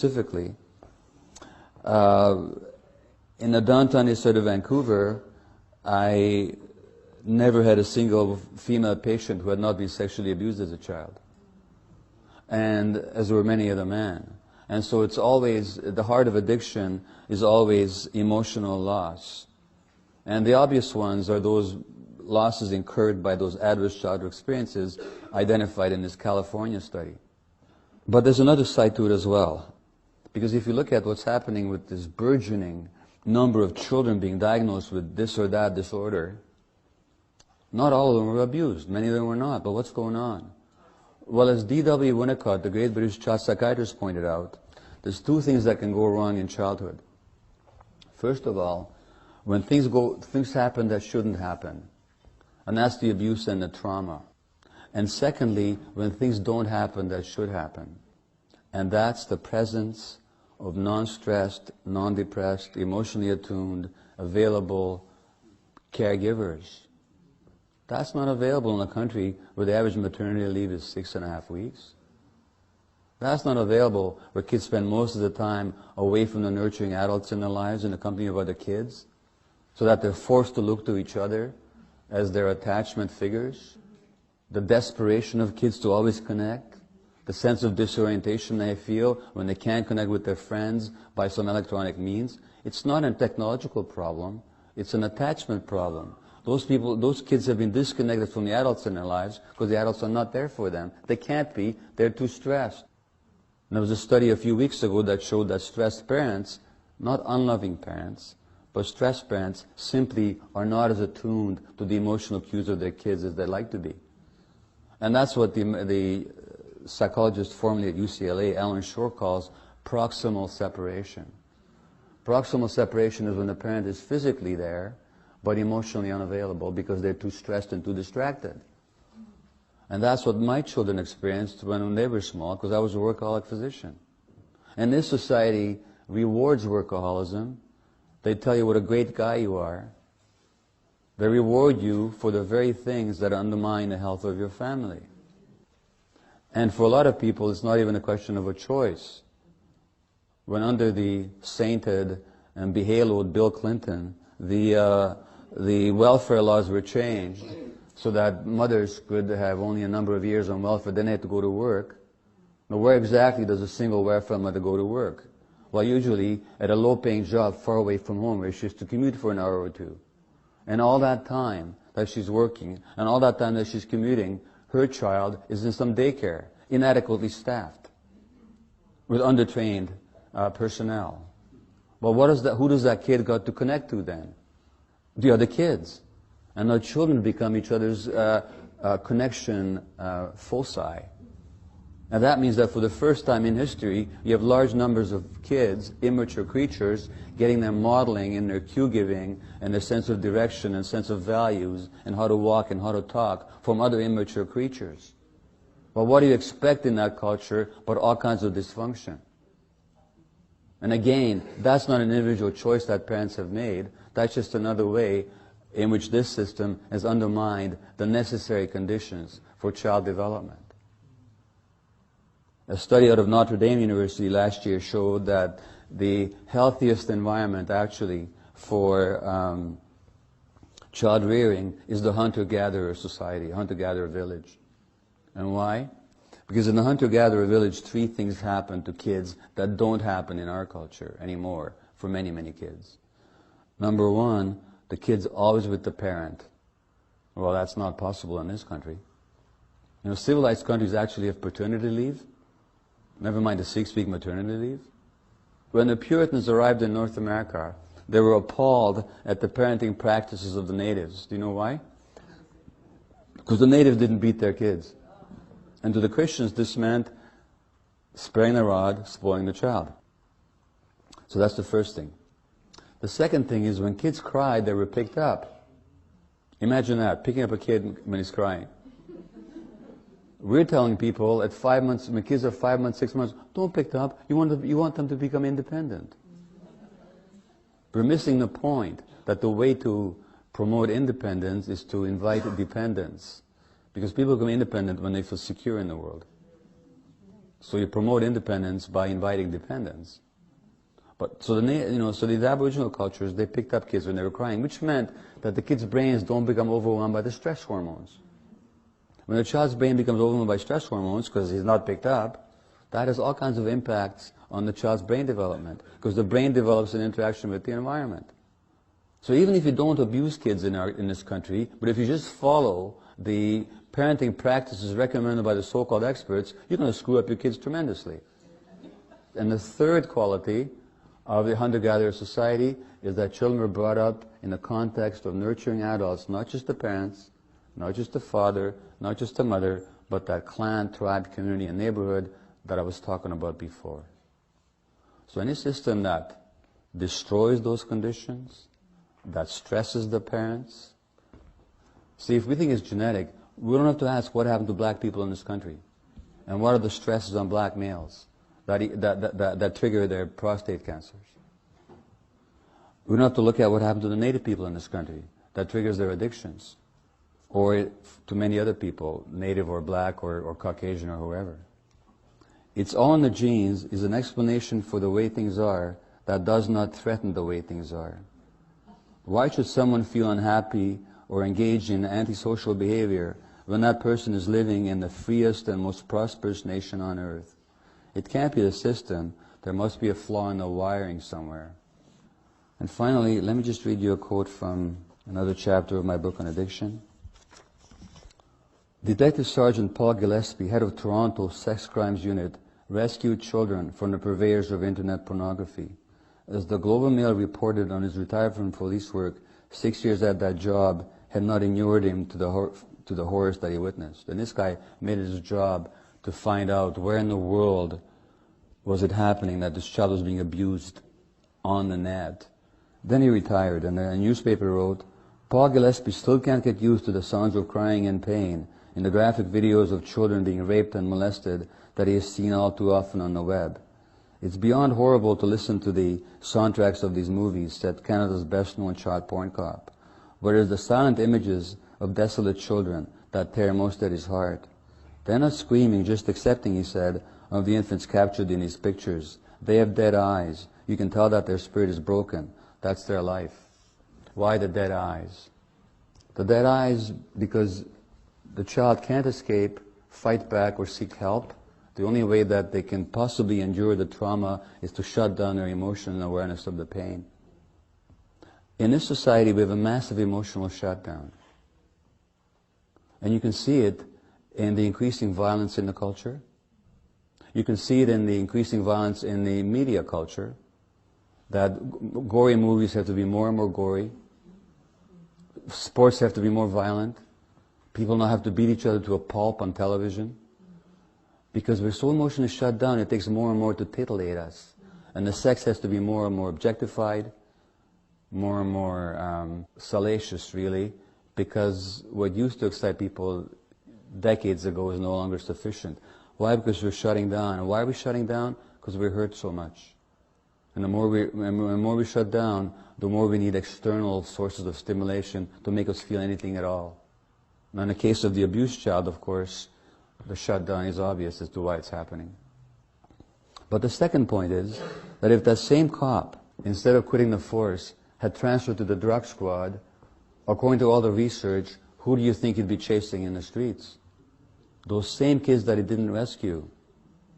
specifically. In the downtown east side of Vancouver, I never had a single female patient who had not been sexually abused as a child, and as were many other men. And so it's always, the heart of addiction is always emotional loss. And the obvious ones are those losses incurred by those adverse childhood experiences identified in this California study. But there's another side to it as well. Because if you look at what's happening with this burgeoning number of children being diagnosed with this or that disorder, not all of them were abused. Many of them were not. But what's going on? Well, as D.W. Winnicott, the great British child psychiatrist, pointed out, there's two things that can go wrong in childhood. First of all, when things happen that shouldn't happen. And that's the abuse and the trauma. And secondly, when things don't happen that should happen. And that's the presence of non-stressed, non-depressed, emotionally attuned, available caregivers. That's not available in a country where the average maternity leave is 6.5 weeks. That's not available where kids spend most of the time away from the nurturing adults in their lives in the company of other kids, so that they're forced to look to each other as their attachment figures. The desperation of kids to always connect, the sense of disorientation they feel when they can't connect with their friends by some electronic means. It's not a technological problem, it's an attachment problem. Those kids have been disconnected from the adults in their lives because the adults are not there for them. They can't be, they're too stressed. And there was a study a few weeks ago that showed that stressed parents, not unloving parents, but stressed parents simply are not as attuned to the emotional cues of their kids as they'd like to be. And that's what the psychologist formerly at UCLA, Alan Shore, calls proximal separation. Proximal separation is when the parent is physically there, but emotionally unavailable because they're too stressed and too distracted. And that's what my children experienced when they were small, because I was a workaholic physician. And this society rewards workaholism. They tell you what a great guy you are. They reward you for the very things that undermine the health of your family. And for a lot of people, it's not even a question of a choice. When under the sainted and behaloed Bill Clinton, the welfare laws were changed so that mothers could have only a number of years on welfare, then they had to go to work. Now, where exactly does a single welfare mother go to work? Well, usually at a low-paying job far away from home where she has to commute for an hour or two. And all that time that she's working, and all that time that she's commuting, her child is in some daycare, inadequately staffed, with undertrained personnel. Well, who does that kid got to connect to then? The other kids. And our children become each other's connection foci. And that means that for the first time in history, you have large numbers of kids, immature creatures, getting their modeling in their cue giving and their sense of direction and sense of values and how to walk and how to talk from other immature creatures. Well, what do you expect in that culture but all kinds of dysfunction? And again, that's not an individual choice that parents have made. That's just another way in which this system has undermined the necessary conditions for child development. A study out of Notre Dame University last year showed that the healthiest environment actually for child rearing is the hunter-gatherer society, hunter-gatherer village. And why? Because in the hunter-gatherer village, three things happen to kids that don't happen in our culture anymore for many, many kids. Number one, the kid's always with the parent. Well, that's not possible in this country. You know, civilized countries actually have paternity leave. Never mind the 6-week maternity leave. When the Puritans arrived in North America, they were appalled at the parenting practices of the natives. Do you know why? Because the natives didn't beat their kids. And to the Christians, this meant sparing the rod, spoiling the child. So that's the first thing. The second thing is when kids cried, they were picked up. Imagine that, picking up a kid when he's crying. We're telling people at 5 months, when kids are 5 months, 6 months, don't pick them up. You want them to become independent. We're missing the point that the way to promote independence is to invite dependence. Because people become independent when they feel secure in the world. So you promote independence by inviting dependence. But so so these Aboriginal cultures, they picked up kids when they were crying, which meant that the kids' brains don't become overwhelmed by the stress hormones. When a child's brain becomes overwhelmed by stress hormones because he's not picked up, that has all kinds of impacts on the child's brain development, because the brain develops an interaction with the environment. So even if you don't abuse kids in this country, but if you just follow the parenting practices recommended by the so-called experts, you're going to screw up your kids tremendously. And the third quality of the hunter-gatherer society is that children were brought up in the context of nurturing adults, not just the parents, not just the father, not just the mother, but that clan, tribe, community, and neighborhood that I was talking about before. So any system that destroys those conditions, that stresses the parents. See, if we think it's genetic, we don't have to ask what happened to black people in this country, and what are the stresses on black males that trigger their prostate cancers. We don't have to look at what happened to the native people in this country that triggers their addictions, or to many other people, native or black or Caucasian or whoever. It's all in the genes is an explanation for the way things are that does not threaten the way things are. Why should someone feel unhappy or engage in antisocial behavior when that person is living in the freest and most prosperous nation on earth? It can't be the system. There must be a flaw in the wiring somewhere. And finally, let me just read you a quote from another chapter of my book on addiction. Detective Sergeant Paul Gillespie, head of Toronto's Sex Crimes Unit, rescued children from the purveyors of internet pornography. As the Global Mail reported on his retired from police work, 6 years at that job had not inured him to the horrors that he witnessed. And this guy made it his job to find out where in the world was it happening that this child was being abused on the net. Then he retired, and a newspaper wrote, Paul Gillespie still can't get used to the sounds of crying and pain in the graphic videos of children being raped and molested that he has seen all too often on the web. It's beyond horrible to listen to the soundtracks of these movies, said Canada's best-known child porn cop, but it is the silent images of desolate children that tear most at his heart. They're not screaming, just accepting, he said, of the infants captured in these pictures. They have dead eyes. You can tell that their spirit is broken. That's their life. Why the dead eyes? The dead eyes because the child can't escape, fight back, or seek help. The only way that they can possibly endure the trauma is to shut down their emotion and awareness of the pain. In this society, we have a massive emotional shutdown. And you can see it in the increasing violence in the culture. You can see it in the increasing violence in the media culture, that gory movies have to be more and more gory. Sports have to be more violent. People now have to beat each other to a pulp on television. Because we're so emotionally shut down, it takes more and more to titillate us. And the sex has to be more and more objectified, more and more salacious, really, because what used to excite people decades ago is no longer sufficient. Why? Because we're shutting down. And why are we shutting down? Because we hurt so much. And the more we shut down, the more we need external sources of stimulation to make us feel anything at all. Now, in the case of the abused child, of course, the shutdown is obvious as to why it's happening. But the second point is that if that same cop, instead of quitting the force, had transferred to the drug squad, according to all the research, who do you think he'd be chasing in the streets? Those same kids that he didn't rescue.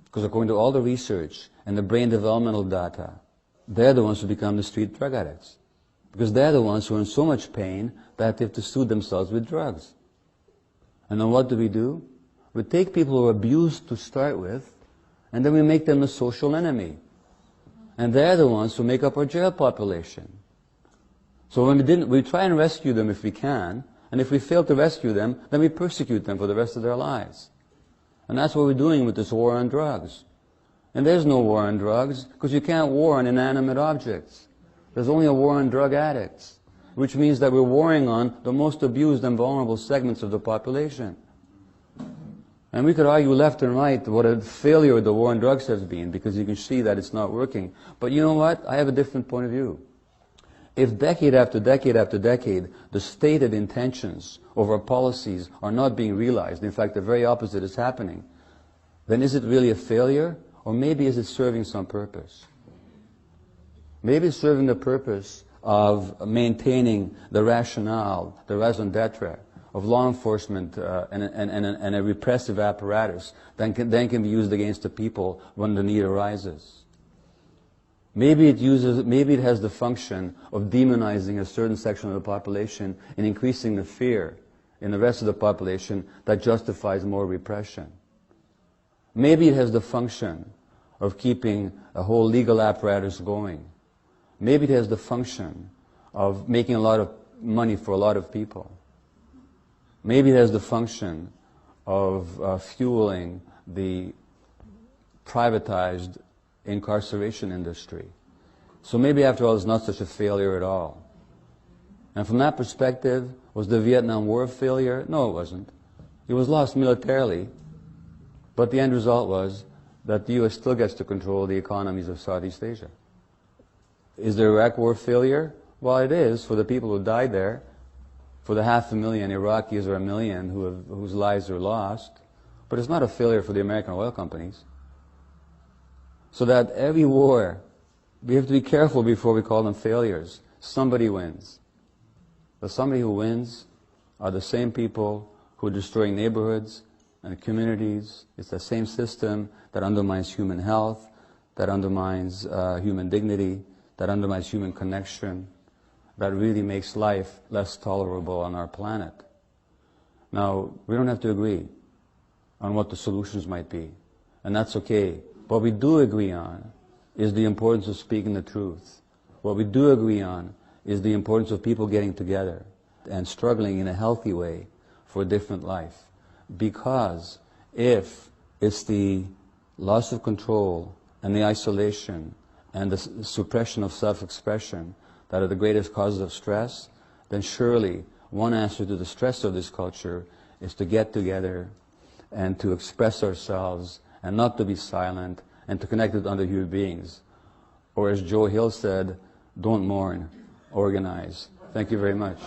Because according to all the research and the brain developmental data, they're the ones who become the street drug addicts. Because they're the ones who are in so much pain that they have to soothe themselves with drugs. And then what do? We take people who are abused to start with, and then we make them a social enemy. And they're the ones who make up our jail population. So when we try and rescue them if we can, and if we fail to rescue them, then we persecute them for the rest of their lives. And that's what we're doing with this war on drugs. And there's no war on drugs, because you can't war on inanimate objects. There's only a war on drug addicts, which means that we're warring on the most abused and vulnerable segments of the population. And we could argue left and right what a failure the war on drugs has been, because you can see that it's not working. But you know what? I have a different point of view. If decade after decade after decade, the stated intentions of our policies are not being realized, in fact, the very opposite is happening, then is it really a failure? Or maybe is it serving some purpose? Maybe it's serving the purpose of maintaining the rationale, the raison d'etre of law enforcement and a repressive apparatus that can be used against the people when the need arises. Maybe it has the function of demonizing a certain section of the population and increasing the fear in the rest of the population that justifies more repression. Maybe it has the function of keeping a whole legal apparatus going. Maybe it has the function of making a lot of money for a lot of people. Maybe it has the function of fueling the privatized incarceration industry. So maybe after all it's not such a failure at all. And from that perspective, was the Vietnam War a failure? No, it wasn't. It was lost militarily, but the end result was that the U.S. still gets to control the economies of Southeast Asia. Is the Iraq War a failure? Well, it is for the people who died there, for the 500,000 Iraqis or 1 million whose lives are lost, but it's not a failure for the American oil companies. So that every war, we have to be careful before we call them failures. Somebody wins. The somebody who wins are the same people who are destroying neighborhoods and communities. It's the same system that undermines human health, that undermines human dignity, that undermines human connection, that really makes life less tolerable on our planet. Now, we don't have to agree on what the solutions might be, and that's okay. What we do agree on is the importance of speaking the truth. What we do agree on is the importance of people getting together and struggling in a healthy way for a different life. Because if it's the loss of control and the isolation and the suppression of self-expression that are the greatest causes of stress, then surely one answer to the stress of this culture is to get together and to express ourselves and not to be silent and to connect with other human beings. Or as Joe Hill said, don't mourn, organize. Thank you very much.